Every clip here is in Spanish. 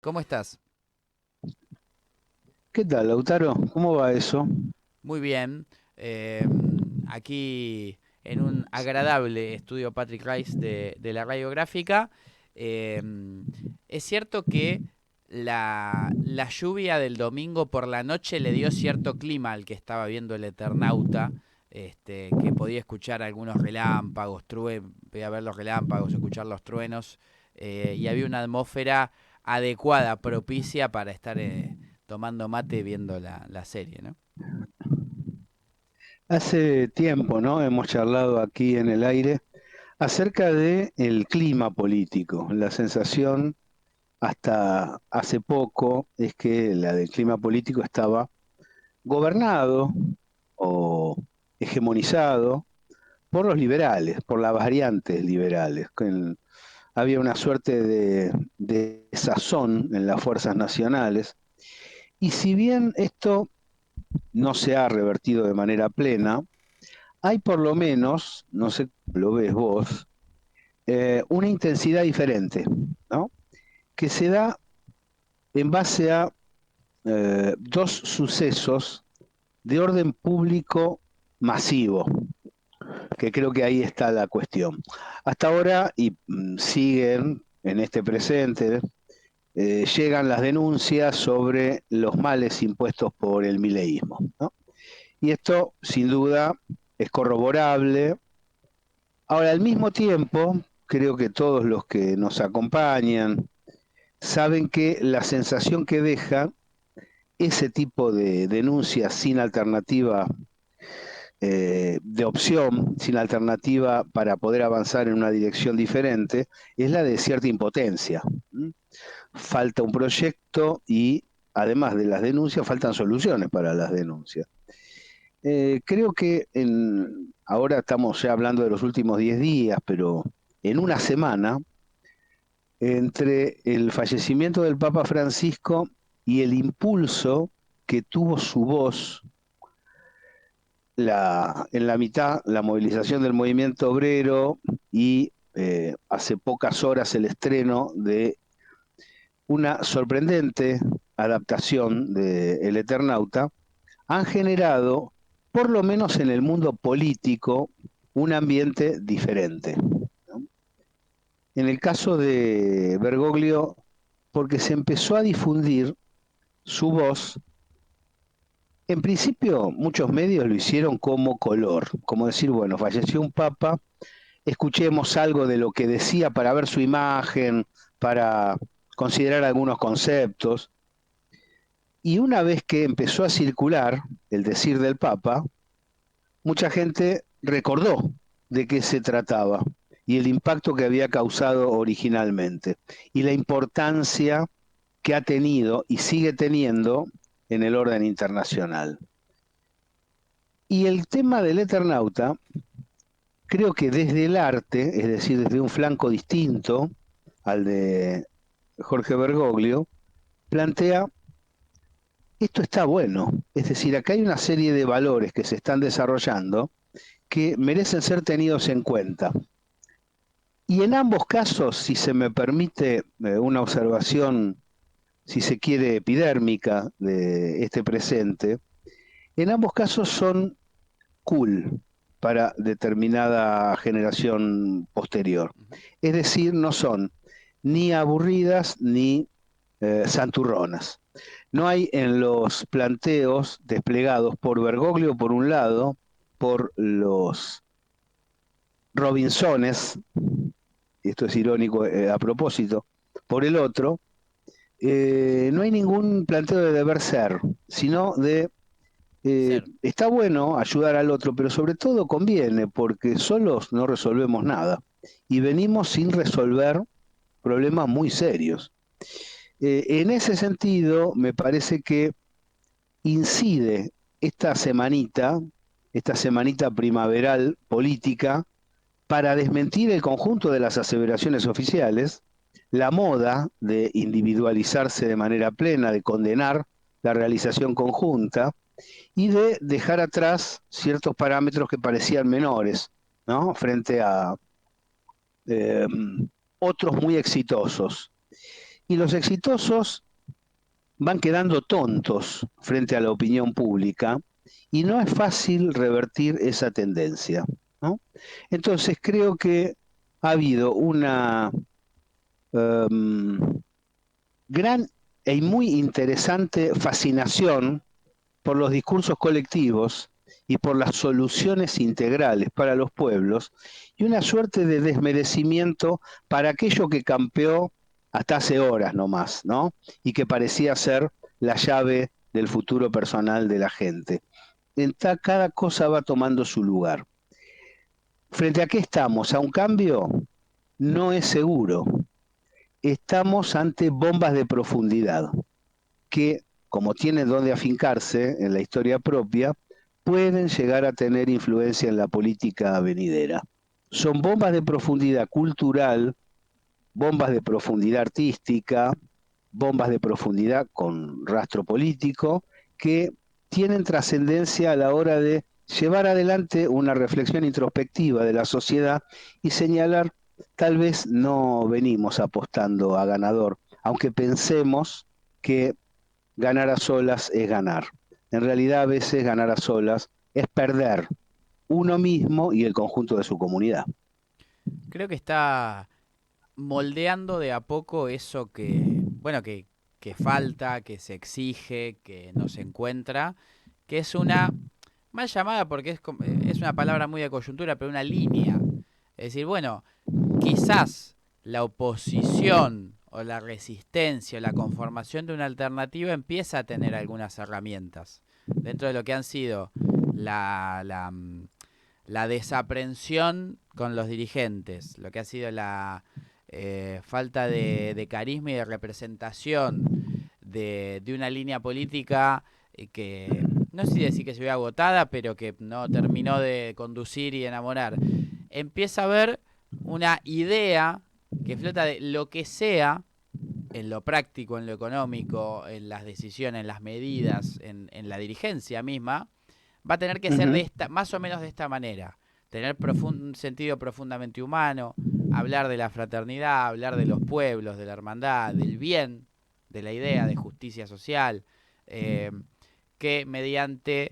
¿Cómo estás? ¿Qué tal, Lautaro? ¿Cómo va eso? Muy bien. Aquí en un agradable estudio Patrick Rice de la radiográfica. em, es cierto que la lluvia del domingo por la noche le dio cierto clima al que estaba viendo el Eternauta, que podía escuchar algunos relámpagos, podía ver los relámpagos, escuchar los truenos, y había una atmósfera adecuada, propicia para estar tomando mate viendo la serie, ¿no? Hace tiempo, ¿no? Hemos charlado aquí en el aire acerca de el clima político. La sensación hasta hace poco es que la del clima político estaba gobernado o hegemonizado por los liberales, por las variantes liberales. Había una suerte de sazón en las fuerzas nacionales. Y si bien esto no se ha revertido de manera plena, hay por lo menos, no sé cómo lo ves vos, una intensidad diferente, ¿no? Que se da en base a dos sucesos de orden público masivo, que creo que ahí está la cuestión. Hasta ahora, y siguen en este presente, llegan las denuncias sobre los males impuestos por el mileísmo, ¿no? Y esto, sin duda, es corroborable. Ahora, al mismo tiempo, creo que todos los que nos acompañan saben que la sensación que deja ese tipo de denuncias sin alternativa de opción, sin alternativa para poder avanzar en una dirección diferente, es la de cierta impotencia. Falta un proyecto y, además de las denuncias, faltan soluciones para las denuncias. Creo que ahora estamos ya hablando de los últimos 10 días, pero en una semana, entre el fallecimiento del Papa Francisco y el impulso que tuvo su voz en la mitad, la movilización del movimiento obrero y hace pocas horas el estreno de una sorprendente adaptación de El Eternauta, han generado, por lo menos en el mundo político, un ambiente diferente, ¿no? En el caso de Bergoglio, porque se empezó a difundir su voz. En principio, muchos medios lo hicieron como color, como decir, bueno, falleció un papa, escuchemos algo de lo que decía para ver su imagen, para considerar algunos conceptos. Y una vez que empezó a circular el decir del papa, mucha gente recordó de qué se trataba y el impacto que había causado originalmente y la importancia que ha tenido y sigue teniendo en el orden internacional. Y el tema del Eternauta, creo que desde el arte, es decir, desde un flanco distinto al de Jorge Bergoglio, plantea, esto está bueno, es decir, acá hay una serie de valores que se están desarrollando que merecen ser tenidos en cuenta. Y en ambos casos, si se me permite una observación, si se quiere, epidérmica de este presente, en ambos casos son cool para determinada generación posterior. Ujú. Es decir, no son ni aburridas ni santurronas. No hay en los planteos desplegados por Bergoglio por un lado, por los Robinsones, esto es irónico a propósito, por el otro, no hay ningún planteo de deber ser, sino de Ser. está bueno ayudar al otro, pero sobre todo conviene, porque solos no resolvemos nada. Y venimos sin resolver problemas muy serios. En ese sentido, me parece que incide esta semanita primaveral política, para desmentir el conjunto de las aseveraciones oficiales, la moda de individualizarse de manera plena, de condenar la realización conjunta, y de dejar atrás ciertos parámetros que parecían menores, ¿no? Frente a eh, otros muy exitosos. y los exitosos van quedando tontos frente a la opinión pública y no es fácil revertir esa tendencia, ¿no? Entonces creo que ha habido una um, gran y muy interesante fascinación por los discursos colectivos y por las soluciones integrales para los pueblos y una suerte de desmerecimiento para aquello que campeó hasta hace horas nomás, ¿no? Y que parecía ser la llave del futuro personal de la gente. Cada cosa va tomando su lugar. ¿Frente a qué estamos? ¿A un cambio? No es seguro. Estamos ante bombas de profundidad que, como tienen donde afincarse en la historia propia, pueden llegar a tener influencia en la política venidera. Son bombas de profundidad cultural, bombas de profundidad artística, bombas de profundidad con rastro político, que tienen trascendencia a la hora de llevar adelante una reflexión introspectiva de la sociedad y señalar, tal vez no venimos apostando a ganador, aunque pensemos que ganar a solas es ganar. En realidad a veces ganar a solas es perder uno mismo y el conjunto de su comunidad. Creo que está moldeando de a poco eso que, bueno, que falta, que se exige, que no se encuentra, que es una mal llamada porque es una palabra muy de coyuntura, pero una línea. Es decir, bueno, quizás la oposición o la resistencia o la conformación de una alternativa empieza a tener algunas herramientas dentro de lo que han sido la, la, mm, la desaprensión con los dirigentes, lo que ha sido la falta de carisma y de representación de una línea política que no sé si decir que se ve agotada, pero que no terminó de conducir y enamorar. Empieza a haber una idea que flota de lo que sea en lo práctico, en lo económico, en las decisiones, en las medidas, en la dirigencia misma, va a tener que Uh ser de -huh. esta, más o menos de esta manera. Tener un sentido profundamente humano, hablar de la fraternidad, hablar de los pueblos, de la hermandad, del bien, de la idea de justicia social, eh, que mediante,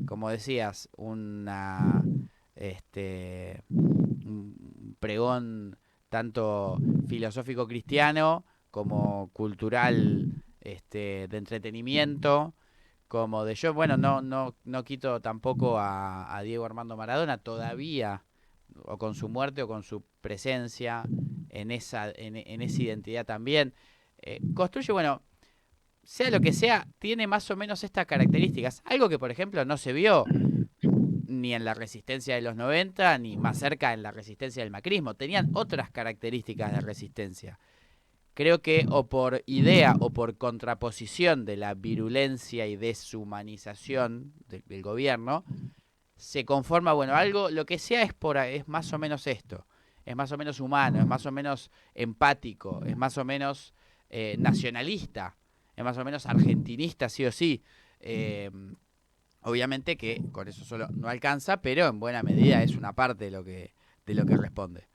como decías, un pregón tanto filosófico cristiano como cultural, de entretenimiento, como de yo, bueno, no quito tampoco a Diego Armando Maradona todavía, o con su muerte o con su presencia en esa identidad también. Construye, bueno, sea lo que sea, tiene más o menos estas características. Algo que, por ejemplo, no se vio ni en la resistencia de los 90 ni más cerca en la resistencia del macrismo. Tenían otras características de resistencia. Creo que o por idea o por contraposición de la virulencia y deshumanización del gobierno, se conforma, bueno, algo, lo que sea es más o menos esto. Es más o menos humano, es más o menos empático, es más o menos nacionalista, es más o menos argentinista, sí o sí. Eh, Obviamente que con eso solo no alcanza, pero en buena medida es una parte de lo que responde.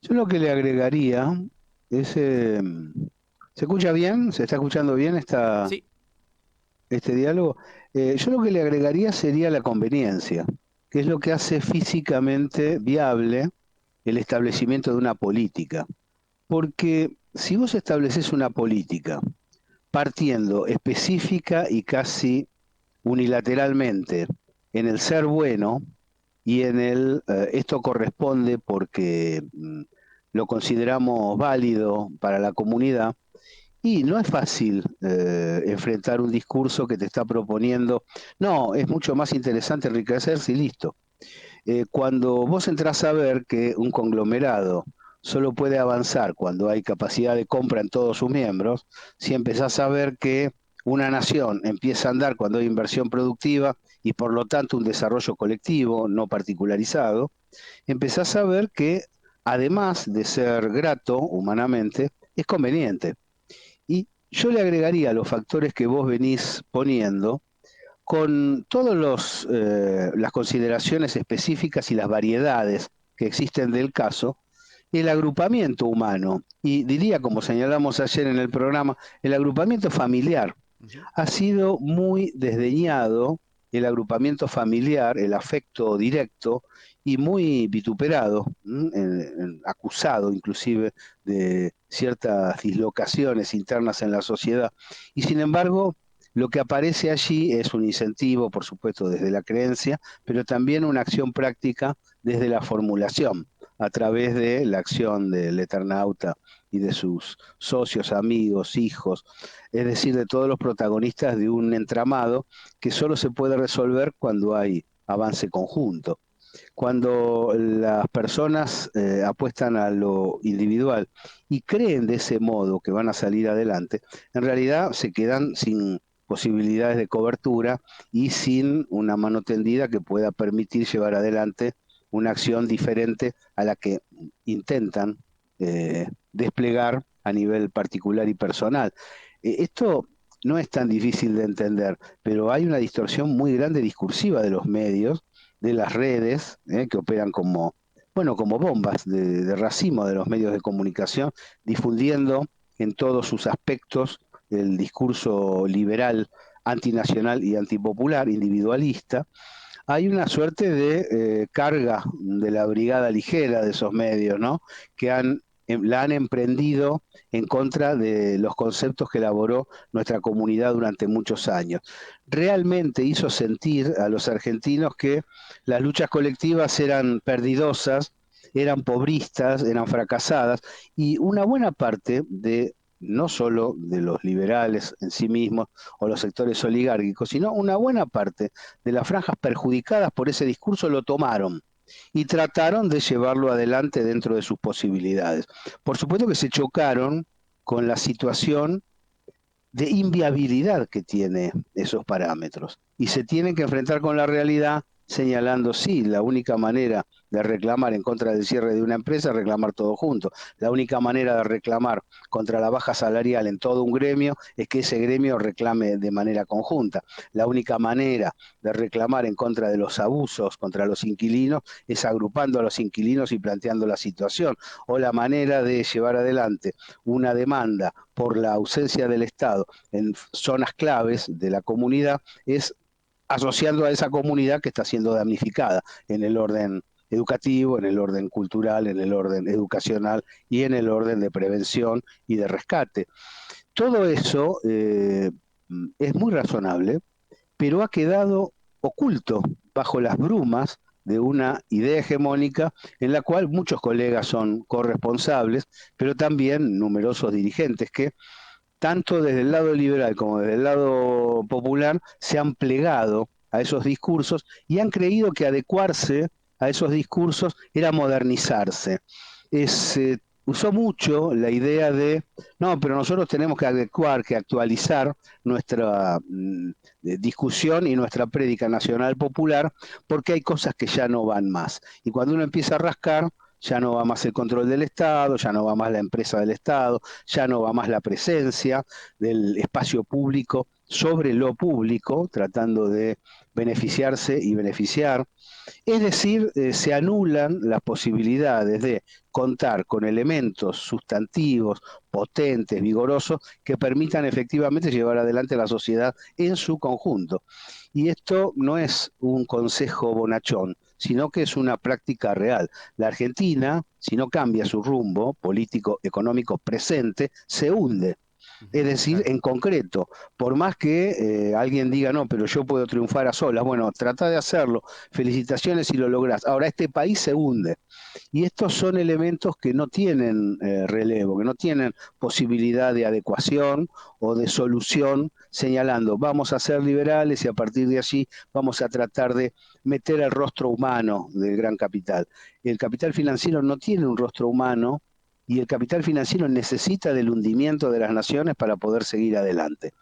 Yo lo que le agregaría es, ¿se escucha bien? ¿Se está escuchando bien Sí, este diálogo? Yo lo que le agregaría sería la conveniencia, que es lo que hace físicamente viable el establecimiento de una política. Porque si vos estableces una política partiendo específica y casi unilateralmente en el ser bueno y en el esto corresponde porque lo consideramos válido para la comunidad, y no es fácil enfrentar un discurso que te está proponiendo, no, es mucho más interesante enriquecerse y listo. Cuando vos entrás a ver que un conglomerado solo puede avanzar cuando hay capacidad de compra en todos sus miembros, si empezás a ver que una nación empieza a andar cuando hay inversión productiva y por lo tanto un desarrollo colectivo, no particularizado, empezás a ver que además de ser grato humanamente, es conveniente. Y yo le agregaría los factores que vos venís poniendo, con todas las consideraciones específicas y las variedades que existen del caso, el agrupamiento humano, y diría, como señalamos ayer en el programa, el agrupamiento familiar. Ujú. Ha sido muy desdeñado el agrupamiento familiar, el afecto directo, y muy vituperado, acusado inclusive de ciertas dislocaciones internas en la sociedad. Y sin embargo, lo que aparece allí es un incentivo, por supuesto, desde la creencia, pero también una acción práctica desde la formulación, a través de la acción del Eternauta y de sus socios, amigos, hijos, es decir, de todos los protagonistas de un entramado que solo se puede resolver cuando hay avance conjunto. Cuando las personas apuestan a lo individual y creen de ese modo que van a salir adelante, en realidad se quedan sin posibilidades de cobertura y sin una mano tendida que pueda permitir llevar adelante una acción diferente a la que intentan desplegar a nivel particular y personal. Esto no es tan difícil de entender, pero hay una distorsión muy grande discursiva de los medios, de las redes, que operan como, bueno, como bombas de racimo de los medios de comunicación, difundiendo en todos sus aspectos el discurso liberal, antinacional y antipopular, individualista. Hay una suerte de carga de la brigada ligera de esos medios, ¿no? Que la han emprendido en contra de los conceptos que elaboró nuestra comunidad durante muchos años. Realmente hizo sentir a los argentinos que las luchas colectivas eran perdidosas, eran pobristas, eran fracasadas, y una buena parte de no solo de los liberales en sí mismos o los sectores oligárquicos, sino una buena parte de las franjas perjudicadas por ese discurso lo tomaron y trataron de llevarlo adelante dentro de sus posibilidades. Por supuesto que se chocaron con la situación de inviabilidad que tiene esos parámetros y se tienen que enfrentar con la realidad señalando, sí, la única manera de reclamar en contra del cierre de una empresa es reclamar todo junto. La única manera de reclamar contra la baja salarial en todo un gremio es que ese gremio reclame de manera conjunta. La única manera de reclamar en contra de los abusos contra los inquilinos es agrupando a los inquilinos y planteando la situación. O la manera de llevar adelante una demanda por la ausencia del Estado en zonas claves de la comunidad es asociando a esa comunidad que está siendo damnificada en el orden educativo, en el orden cultural, en el orden educacional y en el orden de prevención y de rescate. Todo eso es muy razonable, pero ha quedado oculto bajo las brumas de una idea hegemónica en la cual muchos colegas son corresponsables, pero también numerosos dirigentes que tanto desde el lado liberal como desde el lado popular, se han plegado a esos discursos y han creído que adecuarse a esos discursos era modernizarse. Usó mucho la idea de, no, pero nosotros tenemos que adecuar, que actualizar nuestra discusión y nuestra prédica nacional popular, porque hay cosas que ya no van más. Y cuando uno empieza a rascar, ya no va más el control del Estado, ya no va más la empresa del Estado, ya no va más la presencia del espacio público sobre lo público, tratando de beneficiarse y beneficiar. Es decir, se anulan las posibilidades de contar con elementos sustantivos, potentes, vigorosos, que permitan efectivamente llevar adelante la sociedad en su conjunto. Y esto no es un consejo bonachón, sino que es una práctica real. La Argentina, si no cambia su rumbo político, económico presente, se hunde. Es Ujú, decir, claro. en concreto, por más que alguien diga, no, pero yo puedo triunfar a solas, bueno, trata de hacerlo, felicitaciones si lo lográs. Ahora, este país se hunde. Y estos son elementos que no tienen relevo, que no tienen posibilidad de adecuación o de solución, señalando, vamos a ser liberales y a partir de allí vamos a tratar de meter el rostro humano del gran capital. El capital financiero no tiene un rostro humano y el capital financiero necesita del hundimiento de las naciones para poder seguir adelante.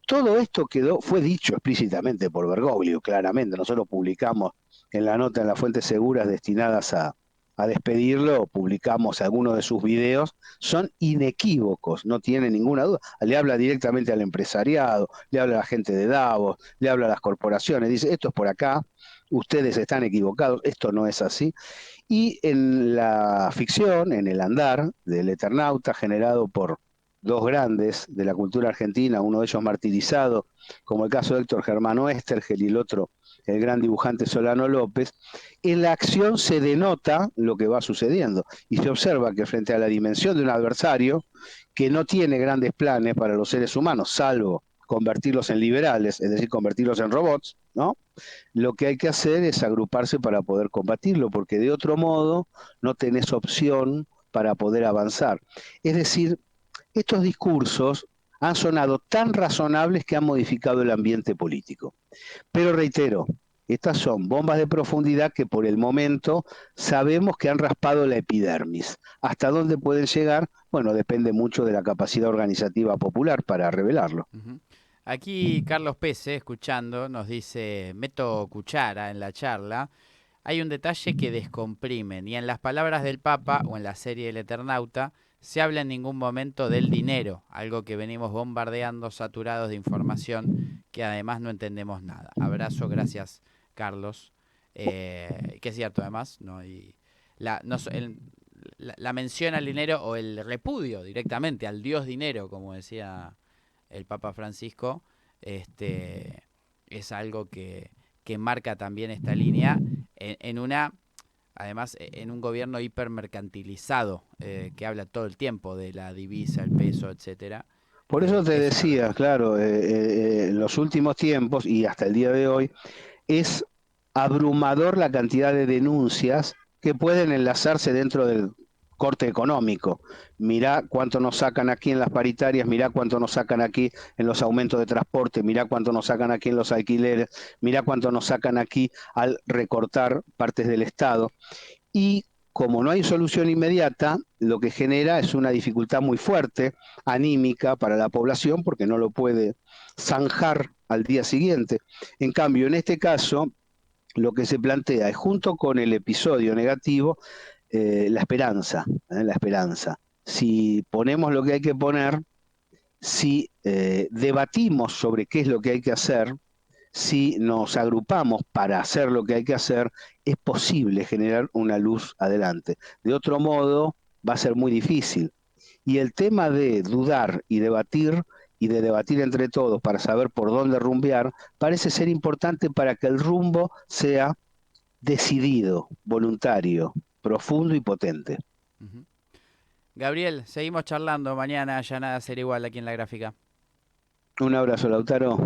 Todo esto fue dicho explícitamente por Bergoglio, claramente. Nosotros publicamos en la nota en las fuentes seguras destinadas a despedirlo, publicamos algunos de sus videos, son inequívocos, no tiene ninguna duda. Le habla directamente al empresariado, le habla a la gente de Davos, le habla a las corporaciones, dice, esto es por acá, ustedes están equivocados, esto no es así. Y en la ficción, en el andar del Eternauta, generado por dos grandes de la cultura argentina, uno de ellos martirizado, como el caso de Héctor Germano Estergel y el otro, el gran dibujante Solano López, en la acción se denota lo que va sucediendo y se observa que frente a la dimensión de un adversario que no tiene grandes planes para los seres humanos, salvo convertirlos en liberales, es decir, convertirlos en robots, ¿no? Lo que hay que hacer es agruparse para poder combatirlo, porque de otro modo no tenés opción para poder avanzar. Es decir, estos discursos han sonado tan razonables que han modificado el ambiente político. Pero reitero, estas son bombas de profundidad que por el momento sabemos que han raspado la epidermis. ¿Hasta dónde pueden llegar? Bueno, depende mucho de la capacidad organizativa popular para revelarlo. Ujú. Aquí Carlos Pese, escuchando, nos dice, meto cuchara en la charla. Hay un detalle que descomprime. Ni en las palabras del Papa o en la serie El Eternauta se habla en ningún momento del dinero, algo que venimos bombardeando saturados de información que además no entendemos nada. Abrazo, gracias Carlos. Que es cierto además, ¿no? Y la, no, la mención al dinero o el repudio directamente al dios dinero, como decía el Papa Francisco, este, es algo que marca también esta línea en una, además, en un gobierno hipermercantilizado que habla todo el tiempo de la divisa, el peso, etcétera. Por eso te Es una decía, realidad. claro, en los últimos tiempos y hasta el día de hoy, es abrumador la cantidad de denuncias que pueden enlazarse dentro del corte económico. Mirá cuánto nos sacan aquí en las paritarias, mirá cuánto nos sacan aquí en los aumentos de transporte, mirá cuánto nos sacan aquí en los alquileres, mirá cuánto nos sacan aquí al recortar partes del Estado. Y como no hay solución inmediata, lo que genera es una dificultad muy fuerte, anímica para la población, porque no lo puede zanjar al día siguiente. En cambio, en este caso, lo que se plantea es, junto con el episodio negativo, la esperanza, la esperanza. Si ponemos lo que hay que poner, si debatimos sobre qué es lo que hay que hacer, si nos agrupamos para hacer lo que hay que hacer, es posible generar una luz adelante. De otro modo, va a ser muy difícil. Y el tema de dudar y de debatir entre todos para saber por dónde rumbear, parece ser importante para que el rumbo sea decidido, voluntario, profundo y potente. Uh -huh. Gabriel, seguimos charlando mañana, ya nada será igual aquí en la gráfica. Un abrazo, Lautaro.